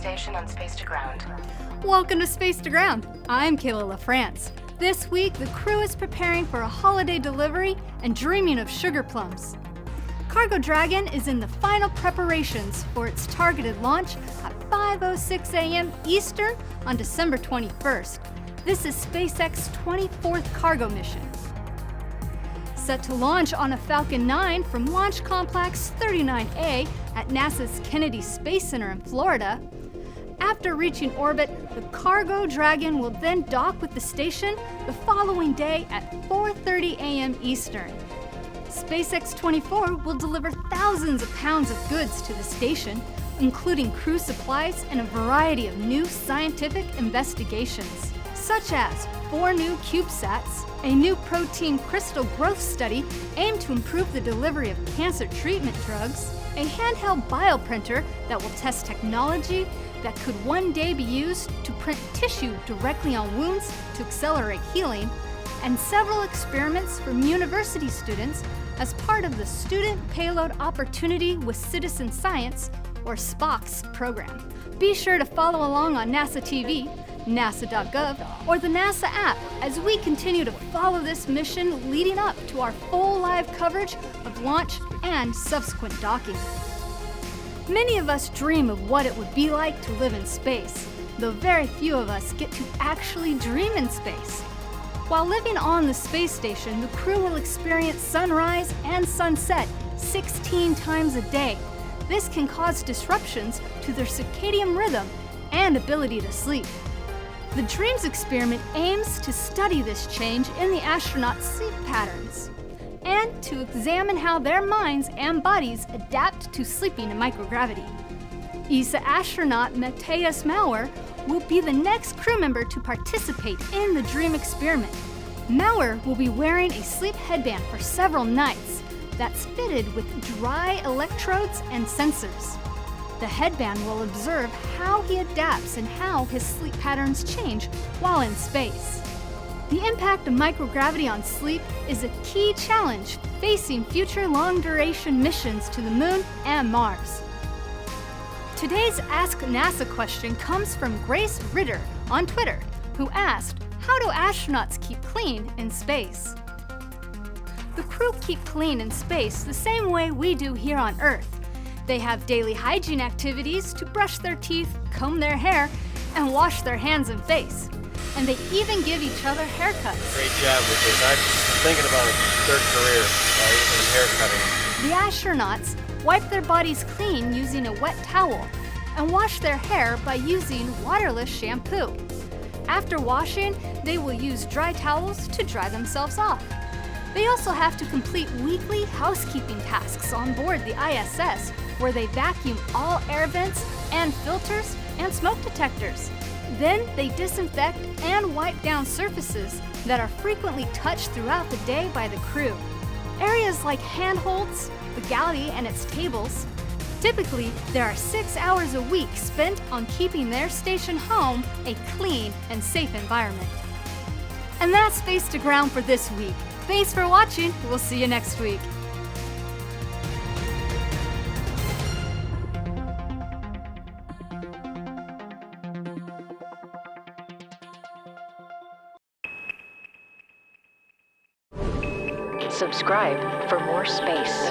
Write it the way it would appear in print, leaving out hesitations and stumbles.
station on Space to Ground. Welcome to Space to Ground. I'm Kayla LaFrance. This week, the crew is preparing for a holiday delivery and dreaming of sugar plums. Cargo Dragon is in the final preparations for its targeted launch at 5:06 a.m. Eastern on December 21st. This is SpaceX's 24th cargo mission. Set to launch on a Falcon 9 from Launch Complex 39A at NASA's Kennedy Space Center in Florida. After reaching orbit, the Cargo Dragon will then dock with the station the following day at 4:30 a.m. Eastern. SpaceX 24 will deliver thousands of pounds of goods to the station, including crew supplies and a variety of new scientific investigations, such as 4 new CubeSats, a new protein crystal growth study aimed to improve the delivery of cancer treatment drugs, a handheld bioprinter that will test technology that could one day be used to print tissue directly on wounds to accelerate healing, and several experiments from university students as part of the Student Payload Opportunity with Citizen Science, or SPOCS program. Be sure to follow along on NASA TV, nasa.gov, or the NASA app as we continue to follow this mission leading up to our full live coverage of launch and subsequent docking. Many of us dream of what it would be like to live in space, though very few of us get to actually dream in space. While living on the space station, the crew will experience sunrise and sunset 16 times a day. This can cause disruptions to their circadian rhythm and ability to sleep. The DREAMS experiment aims to study this change in the astronauts' sleep patterns and to examine how their minds and bodies adapt to sleeping in microgravity. ESA astronaut Matthias Maurer will be the next crew member to participate in the DREAM experiment. Maurer will be wearing a sleep headband for several nights that's fitted with dry electrodes and sensors. The headband will observe how he adapts and how his sleep patterns change while in space. The impact of microgravity on sleep is a key challenge facing future long-duration missions to the Moon and Mars. Today's Ask NASA question comes from Grace Ritter on Twitter, who asked, how do astronauts keep clean in space? The crew keep clean in space the same way we do here on Earth. They have daily hygiene activities to brush their teeth, comb their hair, and wash their hands and face. And they even give each other haircuts. Great job with this. I'm thinking about a third career in hair cutting. The astronauts wipe their bodies clean using a wet towel and wash their hair by using waterless shampoo. After washing, they will use dry towels to dry themselves off. They also have to complete weekly housekeeping tasks on board the ISS, where they vacuum all air vents and filters and smoke detectors. Then they disinfect and wipe down surfaces that are frequently touched throughout the day by the crew. Areas like handholds, the galley and its tables. Typically, there are 6 hours a week spent on keeping their station home a clean and safe environment. And that's Space to Ground for this week. Thanks for watching. We'll see you next week. Subscribe for more space.